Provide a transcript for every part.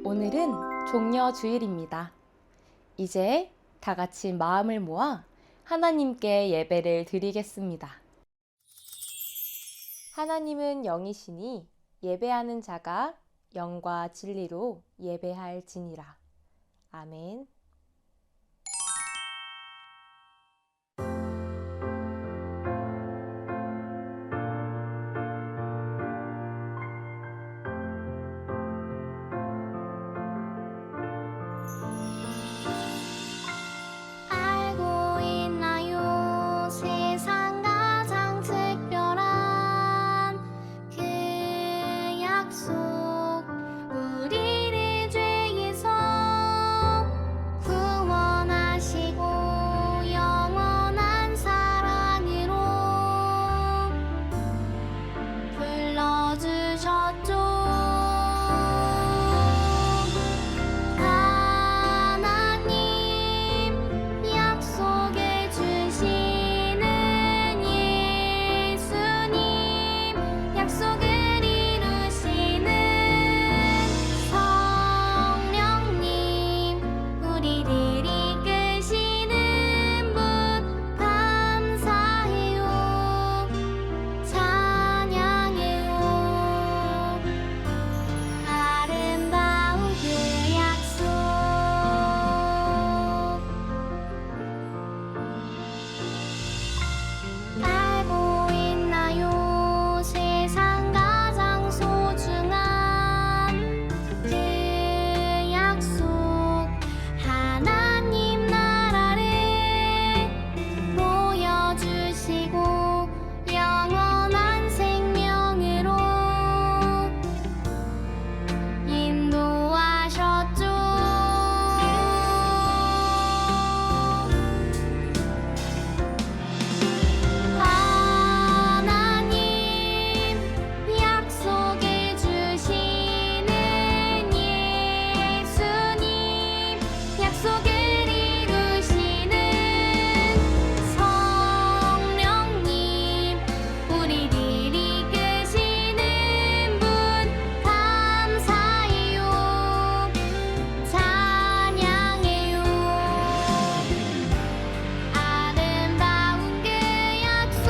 오늘은 종려 주일입니다. 이제 다 같이 마음을 모아 하나님께 예배를 드리겠습니다. 하나님은 영이시니 예배하는 자가 영과 진리로 예배할지니라. 아멘. 알고 있나요? 세상 가장 특별한 그 약속, 우리를 죄에서 구원하시고 영원한 사랑으로 불러주셨죠. 약속해 주시는 예수님, 약속을 이루시는 성령님, 우리를 이끄시는 분 감사해요, 찬양해요. 아름다운 그 약속, 알고 있나요? 세상 가장 소중한 그 약속, 하나님 나라를 보여주시고 영원한 생명으로 인도하셨죠. 하나님 약속해 주시는 예수님, 약속을 이루시는 성령님, 우리를 이끄시는 분 감사해요, 찬양해요. 아름다운 그 약속,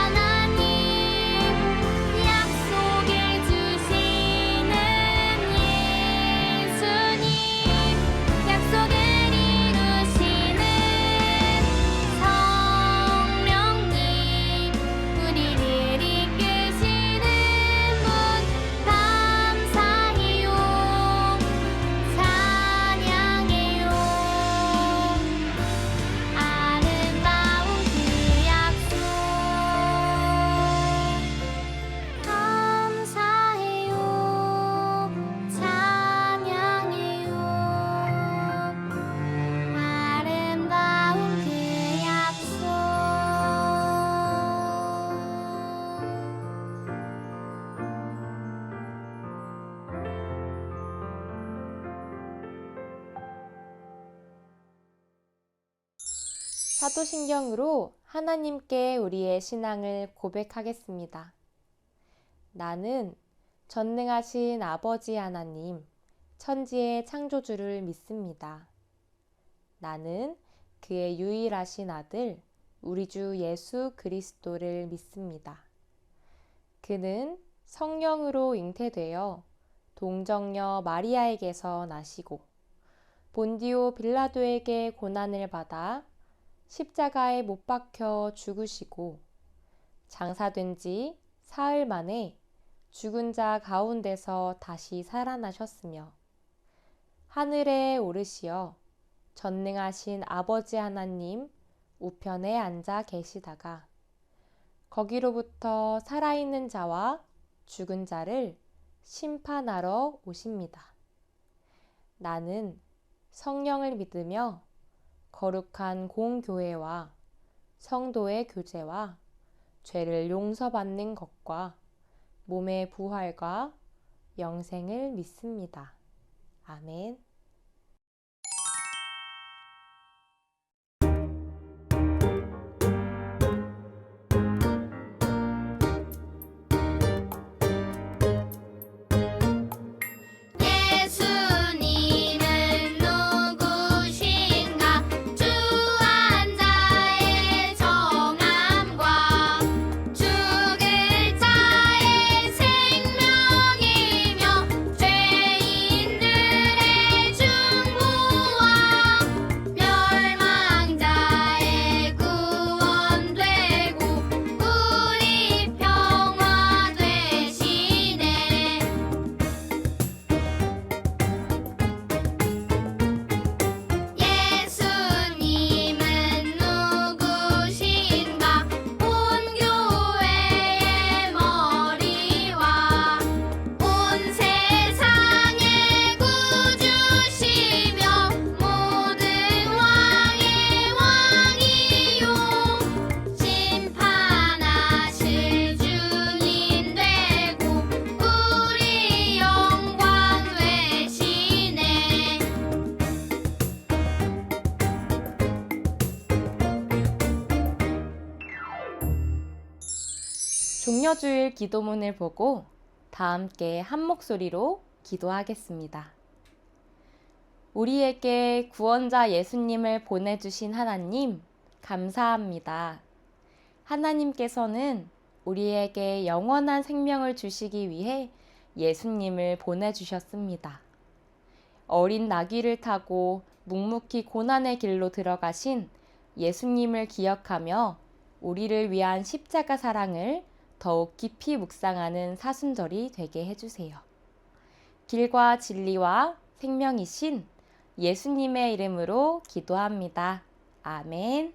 하나님 약속해 주시는 예수님, 약속을 이루시는 성령님, 우리를 이끄시는 분 감사해요, 찬양해요. 아름다운 그 약속, 감사해요, 찬양해요. 아름다운 그 약속. 사도신경으로 하나님께 우리의 신앙을 고백하겠습니다. 나는 전능하신 아버지 하나님, 천지의 창조주를 믿습니다. 나는 그의 유일하신 아들, 우리 주 예수 그리스도를 믿습니다. 그는 성령으로 잉태되어 동정녀 마리아에게서 나시고 본디오 빌라도에게 고난을 받아 십자가에 못 박혀 죽으시고 장사된 지 사흘 만에 죽은 자 가운데서 다시 살아나셨으며 하늘에 오르시어 전능하신 아버지 하나님 우편에 앉아 계시다가 거기로부터 살아있는 자와 죽은 자를 심판하러 오십니다. 나는 성령을 믿으며 거룩한 공교회와 성도의 교제와 죄를 용서받는 것과 몸의 부활과 영생을 믿습니다. 아멘. 종려주일 기도문을 보고 다 함께 한 목소리로 기도하겠습니다. 우리에게 구원자 예수님을 보내주신 하나님, 감사합니다. 하나님께서는 우리에게 영원한 생명을 주시기 위해 예수님을 보내주셨습니다. 어린 나귀를 타고 묵묵히 고난의 길로 들어가신 예수님을 기억하며 우리를 위한 십자가 사랑을 더욱 깊이 묵상하는 사순절이 되게 해주세요. 길과 진리와 생명이신 예수님의 이름으로 기도합니다. 아멘.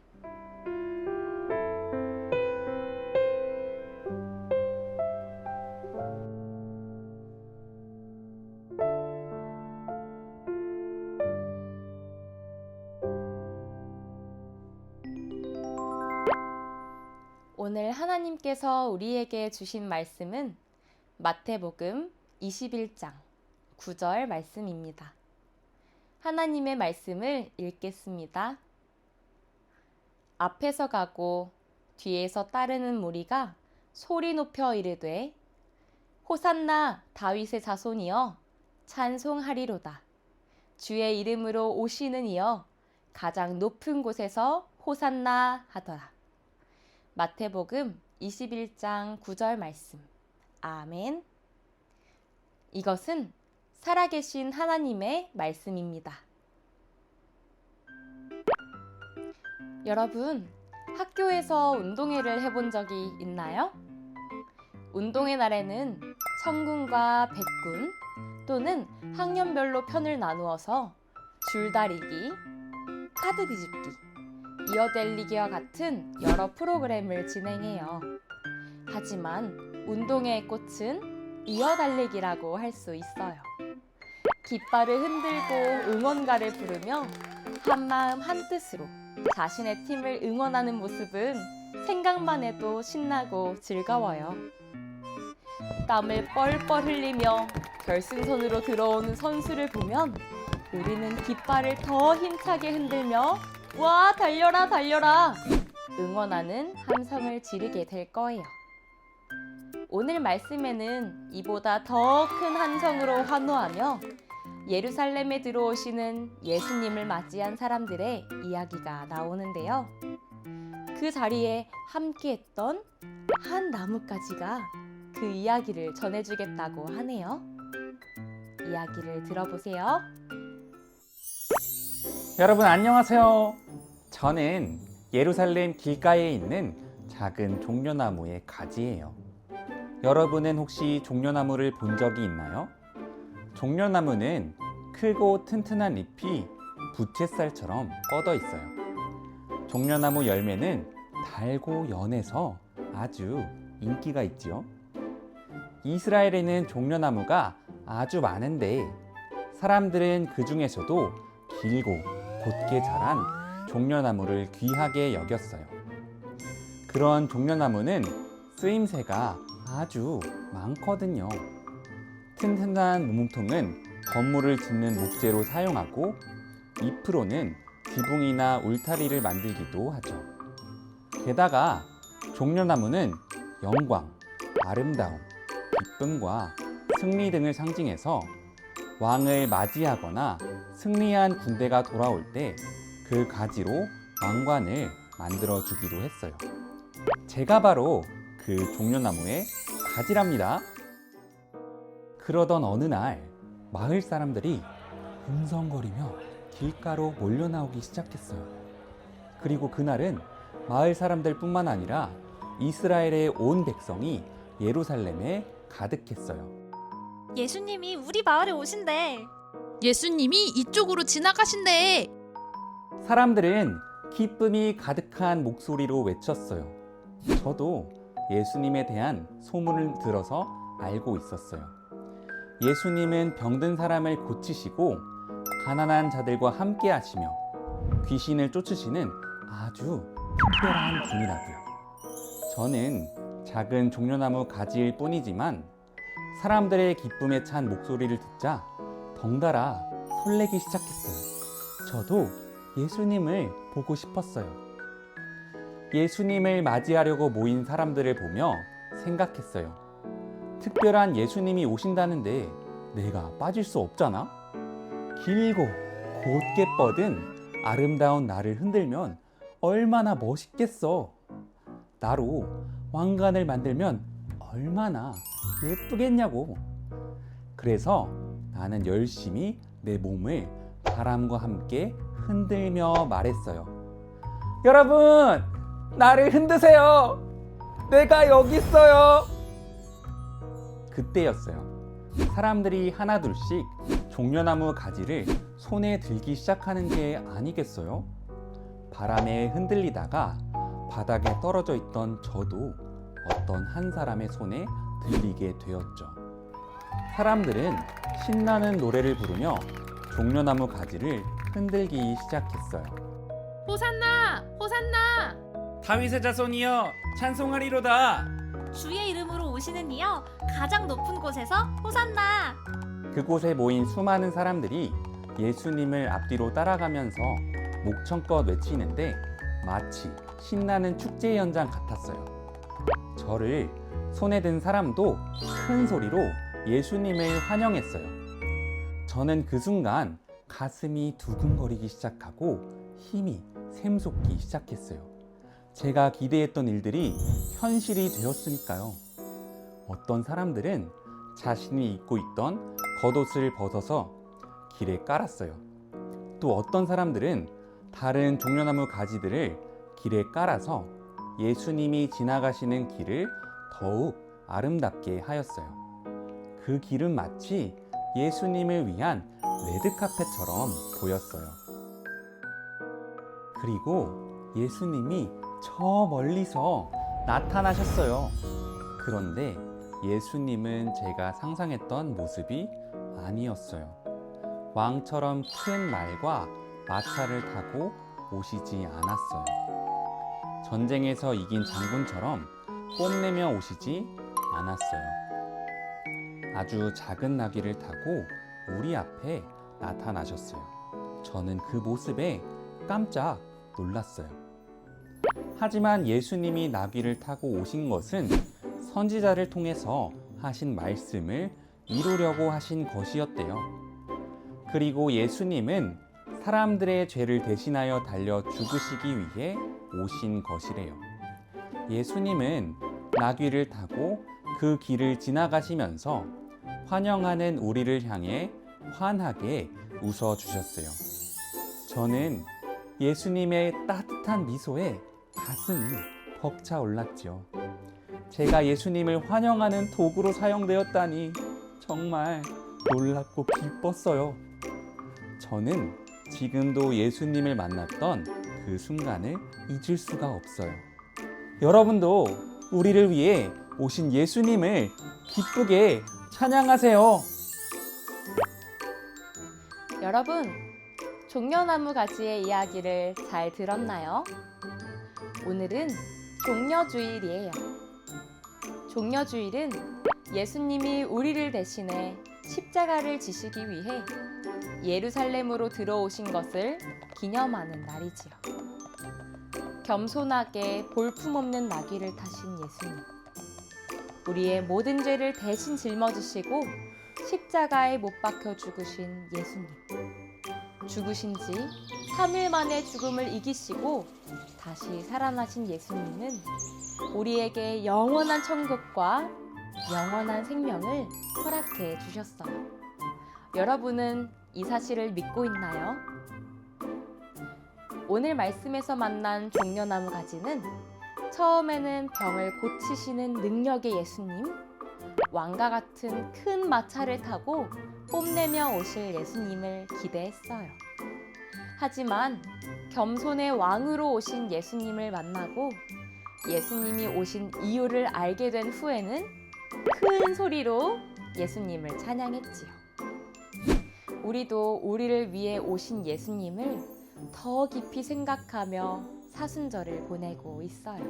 오늘 하나님께서 우리에게 주신 말씀은 마태복음 21장 9절 말씀입니다. 하나님의 말씀을 읽겠습니다. 앞에서 가고 뒤에서 따르는 무리가 소리 높여 이르되 호산나 다윗의 자손이여 찬송하리로다. 주의 이름으로 오시는 이여 가장 높은 곳에서 호산나 하더라. 마태복음 21장 9절 말씀. 아멘. 이것은 살아계신 하나님의 말씀입니다. 여러분, 학교에서 운동회를 해본 적이 있나요? 운동회 날에는 청군과 백군 또는 학년별로 편을 나누어서 줄다리기, 카드 뒤집기, 이어달리기와 같은 여러 프로그램을 진행해요. 하지만 운동회의 꽃은 이어달리기라고 할 수 있어요. 깃발을 흔들고 응원가를 부르며 한마음 한뜻으로 자신의 팀을 응원하는 모습은 생각만 해도 신나고 즐거워요. 땀을 뻘뻘 흘리며 결승선으로 들어오는 선수를 보면 우리는 깃발을 더 힘차게 흔들며 와, 달려라, 달려라! 응원하는 함성을 지르게 될 거예요. 오늘 말씀에는 이보다 더 큰 함성으로 환호하며 예루살렘에 들어오시는 예수님을 맞이한 사람들의 이야기가 나오는데요. 그 자리에 함께했던 한 나뭇가지가 그 이야기를 전해주겠다고 하네요. 이야기를 들어보세요. 여러분 안녕하세요. 저는 예루살렘 길가에 있는 작은 종려나무의 가지예요. 여러분은 혹시 종려나무를 본 적이 있나요? 종려나무는 크고 튼튼한 잎이 부채살처럼 뻗어 있어요. 종려나무 열매는 달고 연해서 아주 인기가 있지요. 이스라엘에는 종려나무가 아주 많은데 사람들은 그 중에서도 길고 곧게 자란 종려나무를 귀하게 여겼어요. 그런 종려나무는 쓰임새가 아주 많거든요. 튼튼한 무뭉통은 건물을 짓는 목재로 사용하고 잎으로는 지붕이나 울타리를 만들기도 하죠. 게다가 종려나무는 영광, 아름다움, 기쁨과 승리 등을 상징해서 왕을 맞이하거나 승리한 군대가 돌아올 때 그 가지로 왕관을 만들어 주기도 했어요. 제가 바로 그 종려나무의 가지랍니다. 그러던 어느 날 마을 사람들이 웅성거리며 길가로 몰려 나오기 시작했어요. 그리고 그날은 마을 사람들뿐만 아니라 이스라엘의 온 백성이 예루살렘에 가득했어요. 예수님이 우리 마을에 오신대. 예수님이 이쪽으로 지나가신대. 사람들은 기쁨이 가득한 목소리로 외쳤어요. 저도 예수님에 대한 소문을 들어서 알고 있었어요. 예수님은 병든 사람을 고치시고 가난한 자들과 함께 하시며 귀신을 쫓으시는 아주 특별한 분이라고요. 저는 작은 종려나무 가지일 뿐이지만 사람들의 기쁨에 찬 목소리를 듣자 덩달아 설레기 시작했어요. 저도 예수님을 보고 싶었어요. 예수님을 맞이하려고 모인 사람들을 보며 생각했어요. 특별한 예수님이 오신다는데 내가 빠질 수 없잖아? 길고 곧게 뻗은 아름다운 나를 흔들면 얼마나 멋있겠어. 나로 왕관을 만들면 얼마나 예쁘겠냐고. 그래서 나는 열심히 내 몸을 바람과 함께 흔들며 말했어요. 여러분, 나를 흔드세요. 내가 여기 있어요. 그때였어요. 사람들이 하나둘씩 종려나무 가지를 손에 들기 시작하는 게 아니겠어요? 바람에 흔들리다가 바닥에 떨어져 있던 저도 어떤 한 사람의 손에 들리게 되었죠. 사람들은 신나는 노래를 부르며 종려나무 가지를 흔들기 시작했어요. 호산나! 호산나! 다윗의 자손이여, 찬송하리로다. 주의 이름으로 오시는 이여 가장 높은 곳에서 호산나. 그곳에 모인 수많은 사람들이 예수님을 앞뒤로 따라가면서 목청껏 외치는데 마치 신나는 축제 현장 같았어요. 저를 손에 든 사람도 큰 소리로 예수님을 환영했어요. 저는 그 순간 가슴이 두근거리기 시작하고 힘이 샘솟기 시작했어요. 제가 기대했던 일들이 현실이 되었으니까요. 어떤 사람들은 자신이 입고 있던 겉옷을 벗어서 길에 깔았어요. 또 어떤 사람들은 다른 종려나무 가지들을 길에 깔아서 예수님이 지나가시는 길을 더욱 아름답게 하였어요. 그 길은 마치 예수님을 위한 레드카펫처럼 보였어요. 그리고 예수님이 저 멀리서 나타나셨어요. 그런데 예수님은 제가 상상했던 모습이 아니었어요. 왕처럼 큰 말과 마차를 타고 오시지 않았어요. 전쟁에서 이긴 장군처럼 뽐내며 오시지 않았어요. 아주 작은 나귀를 타고 우리 앞에 나타나셨어요. 저는 그 모습에 깜짝 놀랐어요. 하지만 예수님이 나귀를 타고 오신 것은 선지자를 통해서 하신 말씀을 이루려고 하신 것이었대요. 그리고 예수님은 사람들의 죄를 대신하여 달려 죽으시기 위해 오신 것이래요. 예수님은 나귀를 타고 그 길을 지나가시면서 환영하는 우리를 향해 환하게 웃어주셨어요. 저는 예수님의 따뜻한 미소에 가슴이 벅차올랐죠. 제가 예수님을 환영하는 도구로 사용되었다니 정말 놀랍고 기뻤어요. 저는 지금도 예수님을 만났던 그 순간을 잊을 수가 없어요. 여러분도 우리를 위해 오신 예수님을 기쁘게 찬양하세요. 여러분, 종려나무 가지의 이야기를 잘 들었나요? 오늘은 종려주일이에요. 종려주일은 예수님이 우리를 대신해 십자가를 지시기 위해 예루살렘으로 들어오신 것을 기념하는 날이지요. 겸손하게 볼품없는 나귀를 타신 예수님. 우리의 모든 죄를 대신 짊어지시고 십자가에 못 박혀 죽으신 예수님. 죽으신 지 3일 만에 죽음을 이기시고 다시 살아나신 예수님은 우리에게 영원한 천국과 영원한 생명을 허락해 주셨어요. 여러분은 이 사실을 믿고 있나요? 오늘 말씀에서 만난 종려나무 가지는 처음에는 병을 고치시는 능력의 예수님, 왕과 같은 큰 마차를 타고 뽐내며 오실 예수님을 기대했어요. 하지만 겸손의 왕으로 오신 예수님을 만나고 예수님이 오신 이유를 알게 된 후에는 큰 소리로 예수님을 찬양했지요. 우리도 우리를 위해 오신 예수님을 더 깊이 생각하며 사순절을 보내고 있어요.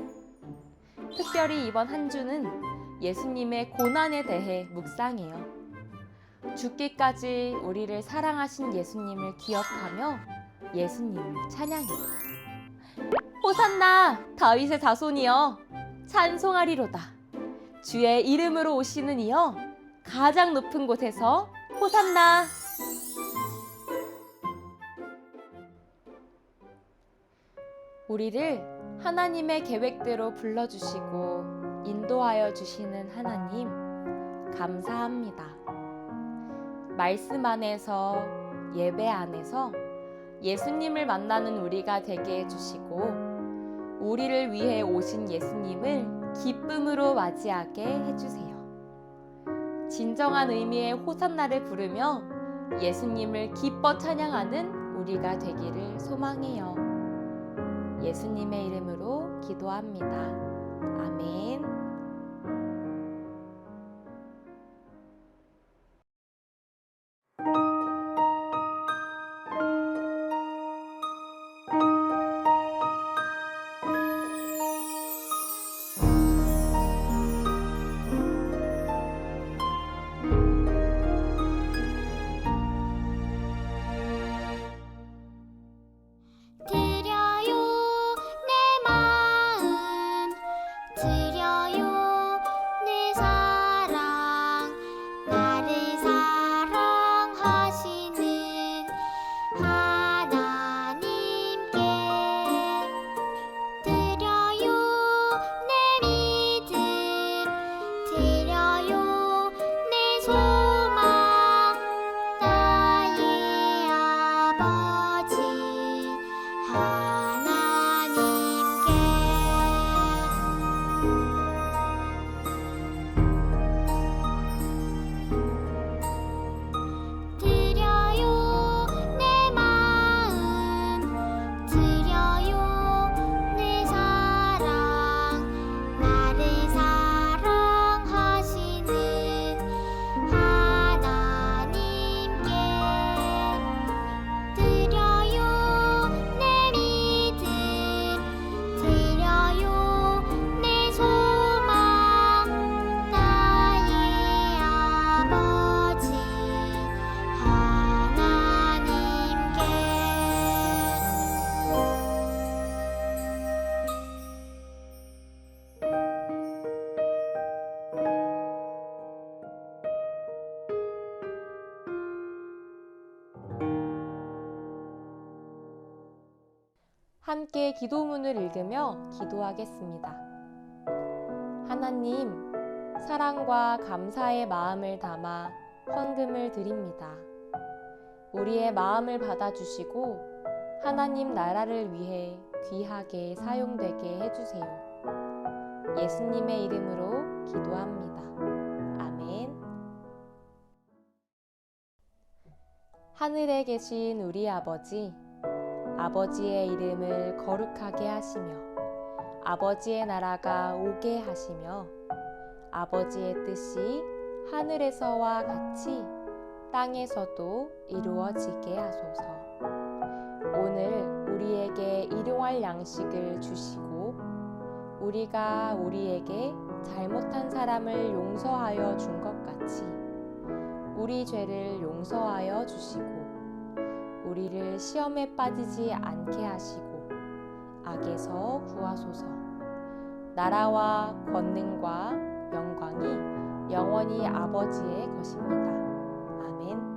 특별히 이번 한 주는 예수님의 고난에 대해 묵상해요. 죽기까지 우리를 사랑하신 예수님을 기억하며 예수님을 찬양해요. 호산나 다윗의 자손이여 찬송하리로다. 주의 이름으로 오시는 이여 가장 높은 곳에서 호산나. 우리를 하나님의 계획대로 불러주시고 인도하여 주시는 하나님 감사합니다. 말씀 안에서 예배 안에서 예수님을 만나는 우리가 되게 해주시고 우리를 위해 오신 예수님을 기쁨으로 맞이하게 해주세요. 진정한 의미의 호산나를 부르며 예수님을 기뻐 찬양하는 우리가 되기를 소망해요. 예수님의 이름으로 기도합니다. 아멘. 드려요 내 마음 드려요 내 사랑 나를 사랑하시는 하나님께 드려요 내 믿음 드려요 내 소망 나의 아버지 하나님께 드려요 내 마음 드려요 내 사랑 나를 사랑하시는 하나님께 드려요 내 믿음 드려요 내 소망 나의 아버지 하나님께 함께 기도문을 읽으며 기도하겠습니다. 하나님, 사랑과 감사의 마음을 담아 헌금을 드립니다. 우리의 마음을 받아주시고 하나님 나라를 위해 귀하게 사용되게 해주세요. 예수님의 이름으로 기도합니다. 아멘. 하늘에 계신 우리 아버지, 아버지의 이름을 거룩하게 하시며 아버지의 나라가 오게 하시며 아버지의 뜻이 하늘에서와 같이 땅에서도 이루어지게 하소서. 오늘 우리에게 일용할 양식을 주시고 우리가 우리에게 잘못한 사람을 용서하여 준 것 같이 우리 죄를 용서하여 주시고 우리를 시험에 빠지지 않게 하시고 악에서 구하소서. 나라와 권능과 영광이 영원히 아버지의 것입니다. 아멘.